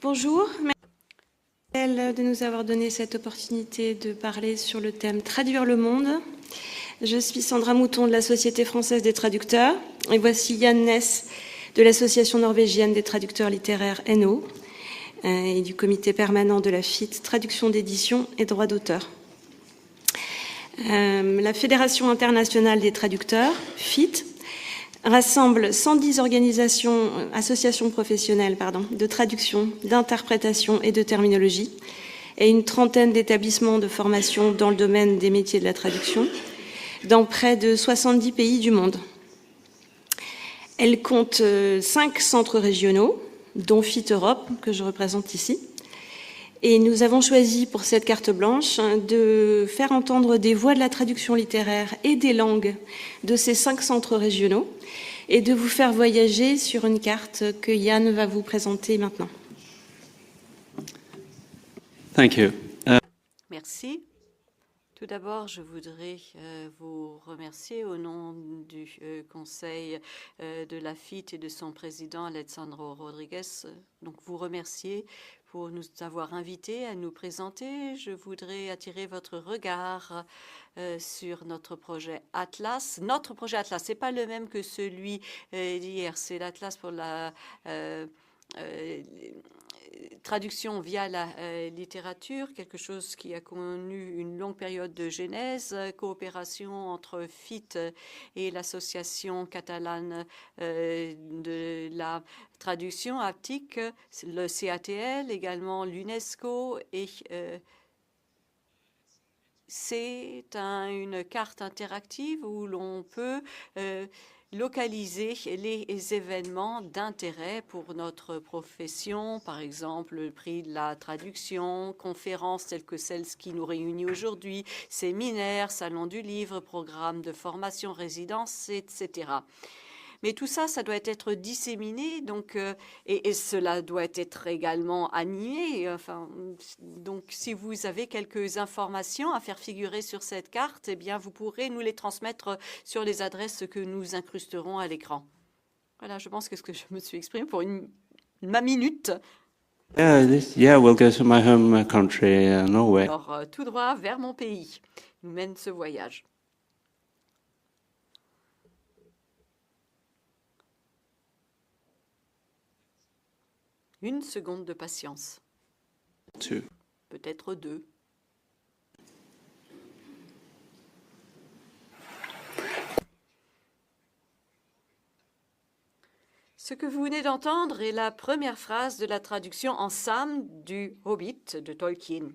Bonjour, merci de nous avoir donné cette opportunité de parler sur le thème « Traduire le monde ». Je suis Sandra Mouton de la Société française des traducteurs et voici Yann Ness de l'Association norvégienne des traducteurs littéraires NO et du comité permanent de la FIT, traduction d'édition et droit d'auteur. La Fédération internationale des traducteurs, FIT, rassemble 110 associations professionnelles de traduction, d'interprétation et de terminologie, et une trentaine d'établissements de formation dans le domaine des métiers de la traduction, dans près de 70 pays du monde. Elle compte 5 centres régionaux, dont FIT Europe, que je représente ici. Et nous avons choisi pour cette carte blanche de faire entendre des voix de la traduction littéraire et des langues de ces 5 centres régionaux et de vous faire voyager sur une carte que Yann va vous présenter maintenant. Thank you. Merci. Tout d'abord, je voudrais vous remercier au nom du Conseil de la FIT et de son président, Alessandro Rodriguez. Donc, vous remercier pour nous avoir invités à nous présenter. Je voudrais attirer votre regard sur notre projet Atlas. Notre projet Atlas, ce n'est pas le même que celui d'hier. C'est l'Atlas pour la traduction via la littérature, quelque chose qui a connu une longue période de genèse, coopération entre FIT et l'association catalane de la traduction haptique, le CATL, également l'UNESCO, et c'est une carte interactive où l'on peut localiser les événements d'intérêt pour notre profession, par exemple le prix de la traduction, conférences telles que celles qui nous réunissent aujourd'hui, séminaires, salons du livre, programmes de formation, résidences, etc. Mais tout ça, ça doit être disséminé, donc, et cela doit être également animé. Enfin, donc, si vous avez quelques informations à faire figurer sur cette carte, eh bien, vous pourrez nous les transmettre sur les adresses que nous incrusterons à l'écran. Voilà, je pense que je me suis exprimée pour ma minute. Yeah, we'll go to my home country, Norway. Alors, tout droit vers mon pays nous mène ce voyage. Une seconde de patience. Peut-être 2. Ce que vous venez d'entendre est la première phrase de la traduction en Sam du Hobbit de Tolkien.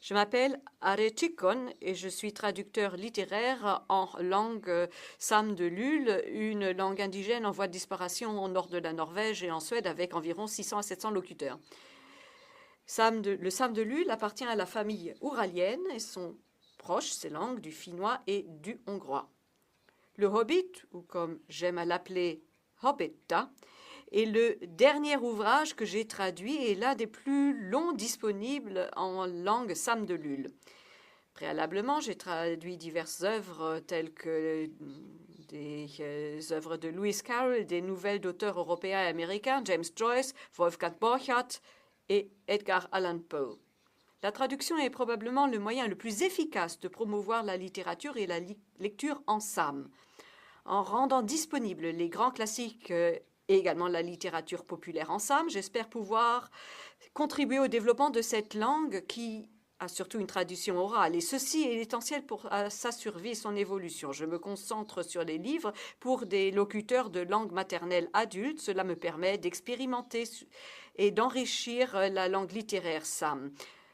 Je m'appelle Are Chikon et je suis traducteur littéraire en langue Sam de Lul, une langue indigène en voie de disparition au nord de la Norvège et en Suède avec environ 600 à 700 locuteurs. Le Sam de Lul appartient à la famille ouralienne et sont proches ces langues du finnois et du hongrois. Le Hobbit, ou comme j'aime à l'appeler Hobbita, est le dernier ouvrage que j'ai traduit et l'un des plus longs disponibles en langue Sam de Lul. Préalablement, j'ai traduit diverses œuvres telles que des œuvres de Lewis Carroll, des nouvelles d'auteurs européens et américains, James Joyce, Wolfgang Borchardt et Edgar Allan Poe. La traduction est probablement le moyen le plus efficace de promouvoir la littérature et la lecture en Sam. En rendant disponibles les grands classiques et également la littérature populaire en Sam, j'espère pouvoir contribuer au développement de cette langue qui a surtout une traduction orale. Et ceci est essentiel pour sa survie et son évolution. Je me concentre sur les livres pour des locuteurs de langue maternelle adultes. Cela me permet d'expérimenter et d'enrichir la langue littéraire Sam,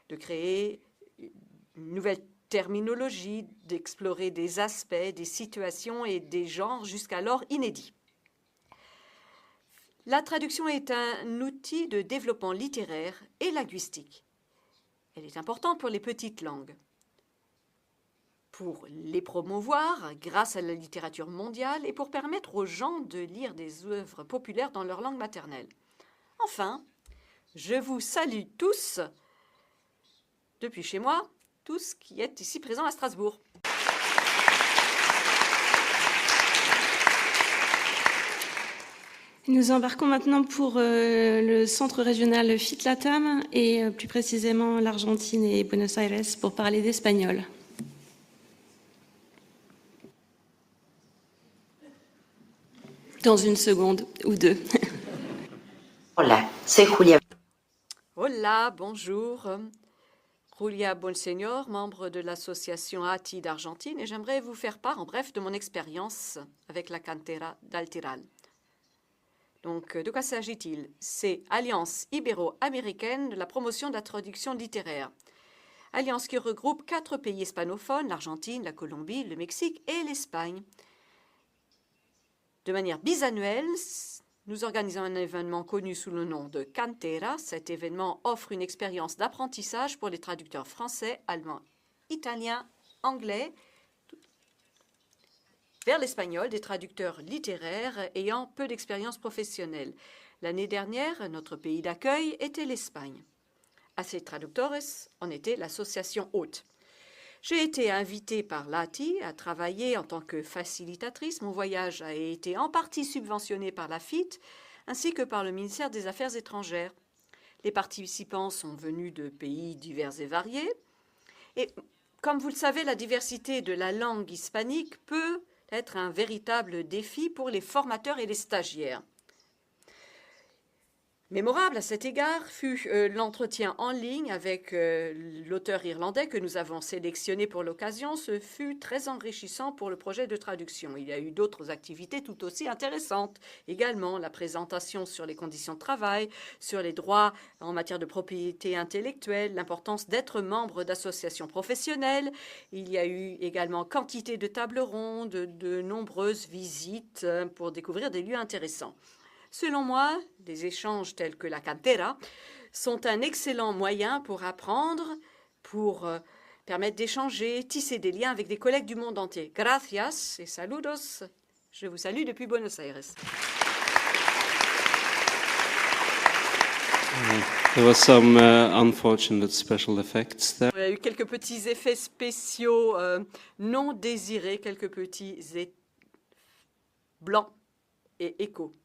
de créer une nouvelle terminologie, d'explorer des aspects, des situations et des genres jusqu'alors inédits. La traduction est un outil de développement littéraire et linguistique. Elle est importante pour les petites langues, pour les promouvoir grâce à la littérature mondiale et pour permettre aux gens de lire des œuvres populaires dans leur langue maternelle. Enfin, je vous salue tous depuis chez moi, tous qui êtes ici présents à Strasbourg. Nous embarquons maintenant pour le centre régional FIT-LATAM et plus précisément l'Argentine et Buenos Aires pour parler d'espagnol. Dans une seconde ou deux. Hola, soy Julia. Hola, bonjour. Julia Bonseñor, membre de l'association ATI d'Argentine, et j'aimerais vous faire part en bref de mon expérience avec la cantera d'Altiral. Donc, de quoi s'agit-il? C'est Alliance ibéro-américaine de la promotion de la traduction littéraire. Alliance qui regroupe 4 pays hispanophones, l'Argentine, la Colombie, le Mexique et l'Espagne. De manière bisannuelle, nous organisons un événement connu sous le nom de Cantera. Cet événement offre une expérience d'apprentissage pour les traducteurs français, allemands, italiens, anglais, vers l'espagnol, des traducteurs littéraires ayant peu d'expérience professionnelle. L'année dernière, notre pays d'accueil était l'Espagne. Assez Traductores en était l'association hôte. J'ai été invitée par l'ATI à travailler en tant que facilitatrice. Mon voyage a été en partie subventionné par la FIT ainsi que par le ministère des Affaires étrangères. Les participants sont venus de pays divers et variés. Et comme vous le savez, la diversité de la langue hispanique peut être un véritable défi pour les formateurs et les stagiaires. Mémorable à cet égard fut l'entretien en ligne avec l'auteur irlandais que nous avons sélectionné pour l'occasion. Ce fut très enrichissant pour le projet de traduction. Il y a eu d'autres activités tout aussi intéressantes. Également, la présentation sur les conditions de travail, sur les droits en matière de propriété intellectuelle, l'importance d'être membre d'associations professionnelles. Il y a eu également quantité de tables rondes, de nombreuses visites pour découvrir des lieux intéressants. Selon moi, les échanges tels que la cantera sont un excellent moyen pour apprendre, pour permettre d'échanger, tisser des liens avec des collègues du monde entier. Gracias et saludos. Je vous salue depuis Buenos Aires. There was some unfortunate special effects there. Il y a eu quelques petits effets spéciaux non désirés, quelques petits blancs et échos.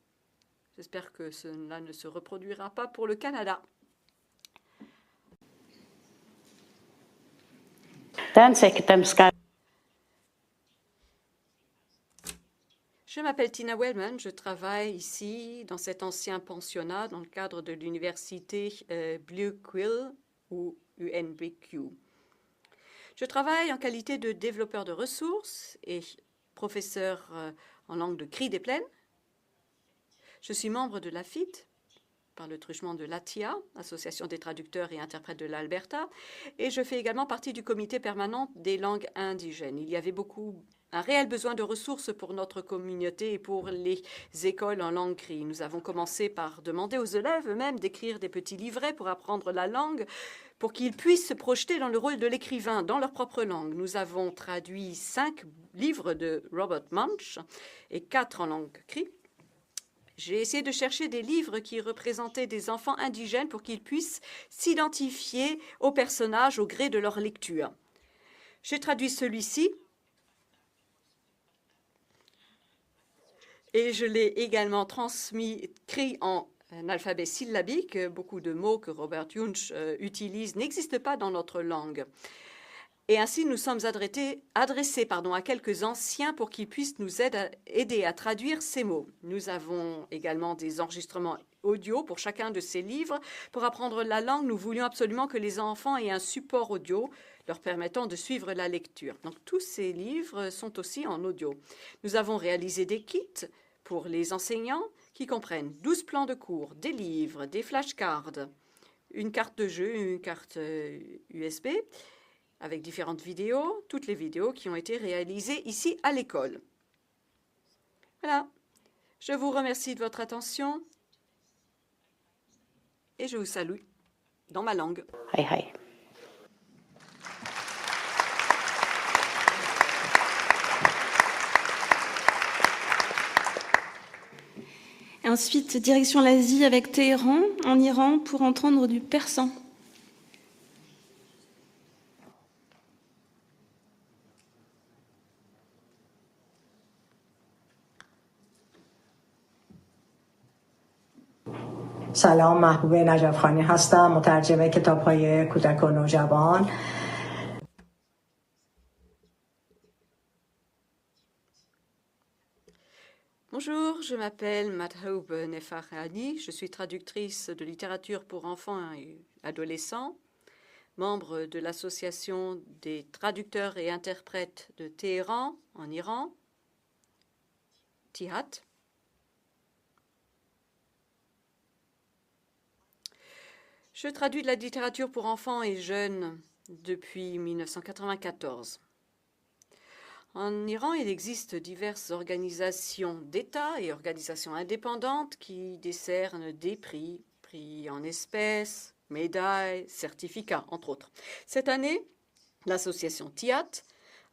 J'espère que cela ne se reproduira pas pour le Canada. Je m'appelle Tina Wellman, je travaille ici dans cet ancien pensionnat dans le cadre de l'université Blue Quill ou UNBQ. Je travaille en qualité de développeur de ressources et professeur en langue de cri des plaines. Je suis membre de la FIT, par le truchement de l'ATIA, Association des traducteurs et interprètes de l'Alberta, et je fais également partie du comité permanent des langues indigènes. Il y avait un réel besoin de ressources pour notre communauté et pour les écoles en langue cri. Nous avons commencé par demander aux élèves eux-mêmes d'écrire des petits livrets pour apprendre la langue, pour qu'ils puissent se projeter dans le rôle de l'écrivain dans leur propre langue. Nous avons traduit 5 livres de Robert Munsch et 4 en langue cri. J'ai essayé de chercher des livres qui représentaient des enfants indigènes pour qu'ils puissent s'identifier aux personnages au gré de leur lecture. J'ai traduit celui-ci et je l'ai également écrit en un alphabet syllabique. Beaucoup de mots que Robert Munsch utilise n'existent pas dans notre langue. Et ainsi, nous sommes adressés à quelques anciens pour qu'ils puissent nous aider à traduire ces mots. Nous avons également des enregistrements audio pour chacun de ces livres. Pour apprendre la langue, nous voulions absolument que les enfants aient un support audio leur permettant de suivre la lecture. Donc, tous ces livres sont aussi en audio. Nous avons réalisé des kits pour les enseignants qui comprennent 12 plans de cours, des livres, des flashcards, une carte de jeu, une carte USB, avec différentes vidéos, toutes les vidéos qui ont été réalisées ici à l'école. Voilà, je vous remercie de votre attention et je vous salue dans ma langue. Hi, hi. Ensuite, direction l'Asie avec Téhéran, en Iran, pour entendre du persan. سلام، محبوب نجفخانی هستم، مترجم کتاب‌های کودک و نوجوان. Bonjour, je m'appelle Madhoub Nefarhani, je suis traductrice de littérature pour enfants et adolescents, membre de l'association des traducteurs et interprètes de Téhéran en Iran, TIHAT. Je traduis de la littérature pour enfants et jeunes depuis 1994. En Iran, il existe diverses organisations d'État et organisations indépendantes qui décernent des prix, prix en espèces, médailles, certificats, entre autres. Cette année, l'association TIHAT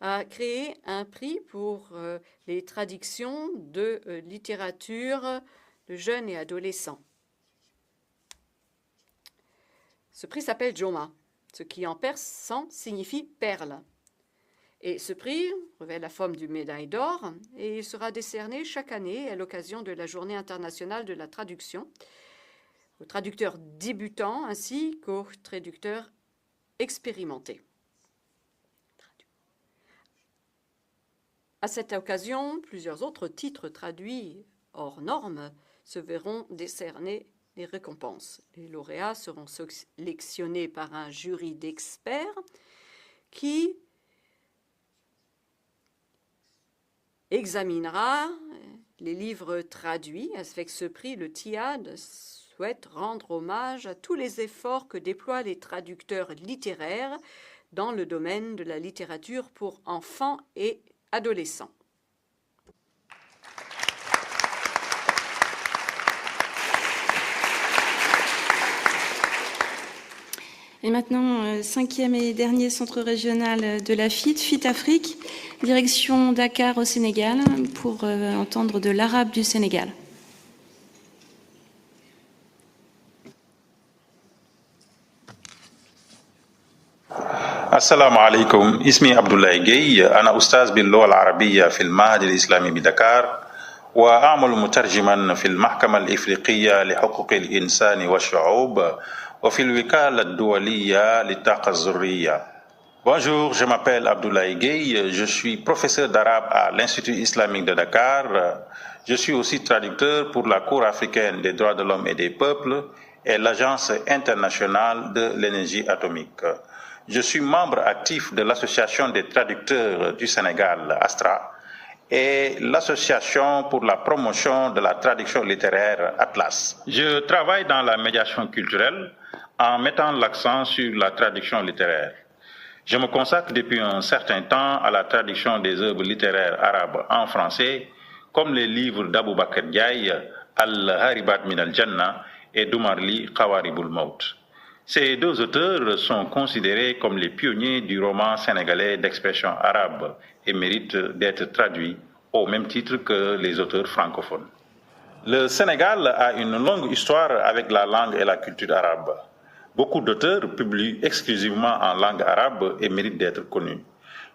a créé un prix pour les traductions de littérature de jeunes et adolescents. Ce prix s'appelle Joma, ce qui en persan signifie perle. Et ce prix revêt la forme d'une médaille d'or et il sera décerné chaque année à l'occasion de la Journée internationale de la traduction aux traducteurs débutants ainsi qu'aux traducteurs expérimentés. À cette occasion, plusieurs autres titres traduits hors normes se verront décerner les récompenses. Les lauréats seront sélectionnés par un jury d'experts qui examinera les livres traduits. Avec ce prix, le TIHAT souhaite rendre hommage à tous les efforts que déploient les traducteurs littéraires dans le domaine de la littérature pour enfants et adolescents. Et maintenant, cinquième et dernier centre régional de la FIT, FIT Afrique, direction Dakar au Sénégal, pour entendre de l'arabe du Sénégal. السلام عليكم اسمي عبد الله جي أنا أستاذ باللغة العربية في المعهد الإسلامي بدكار وأعمل مترجما في المحكمة الإفريقية لحقوق الإنسان والشعوب وفي الوكالة الدولية للطاقة الذرية. Bonjour, je m'appelle Abdoulaye Gueye, je suis professeur d'arabe à l'Institut islamique de Dakar. Je suis aussi traducteur pour la Cour africaine des droits de l'homme et des peuples et l'Agence internationale de l'énergie atomique. Je suis membre actif de l'Association des traducteurs du Sénégal, ASTRA, et l'Association pour la promotion de la traduction littéraire, Atlas. Je travaille dans la médiation culturelle en mettant l'accent sur la traduction littéraire. Je me consacre depuis un certain temps à la traduction des œuvres littéraires arabes en français, comme les livres d'Abou Bakr Diaye, Al-Haribat min al-Jannah et d'Oumarli Qawaribul Maut. Ces deux auteurs sont considérés comme les pionniers du roman sénégalais d'expression arabe et méritent d'être traduits au même titre que les auteurs francophones. Le Sénégal a une longue histoire avec la langue et la culture arabe. Beaucoup d'auteurs publient exclusivement en langue arabe et méritent d'être connus.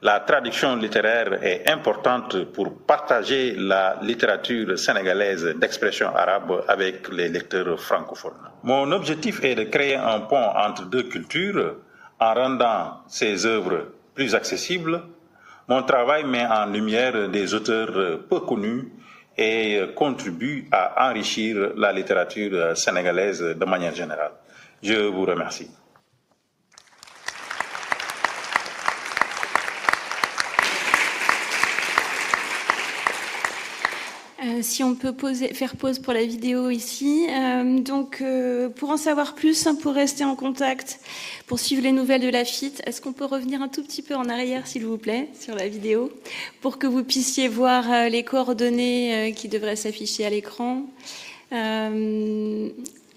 La traduction littéraire est importante pour partager la littérature sénégalaise d'expression arabe avec les lecteurs francophones. Mon objectif est de créer un pont entre deux cultures en rendant ces œuvres plus accessibles. Mon travail met en lumière des auteurs peu connus et contribue à enrichir la littérature sénégalaise de manière générale. Je vous remercie. Si on peut faire pause pour la vidéo ici. Pour en savoir plus, pour rester en contact, pour suivre les nouvelles de la FIT, est-ce qu'on peut revenir un tout petit peu en arrière, s'il vous plaît, sur la vidéo, pour que vous puissiez voir les coordonnées qui devraient s'afficher à l'écran.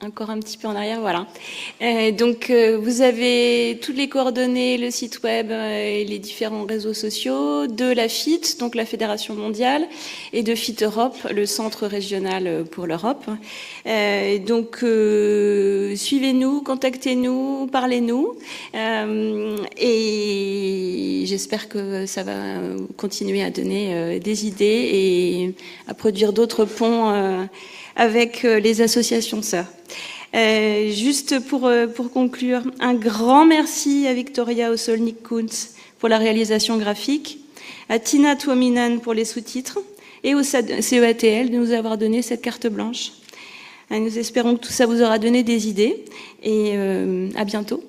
Encore un petit peu en arrière, voilà. Vous avez toutes les coordonnées, le site web et les différents réseaux sociaux de la FIT, donc la Fédération mondiale, et de FIT Europe, le centre régional pour l'Europe. Suivez-nous, contactez-nous, parlez-nous, et j'espère que ça va continuer à donner des idées et à produire d'autres ponts avec les associations sœurs. Juste pour conclure, un grand merci à Victoria Osolnik-Kuntz pour la réalisation graphique, à Tina Tuominen pour les sous-titres et au CEATL de nous avoir donné cette carte blanche. Nous espérons que tout ça vous aura donné des idées et à bientôt.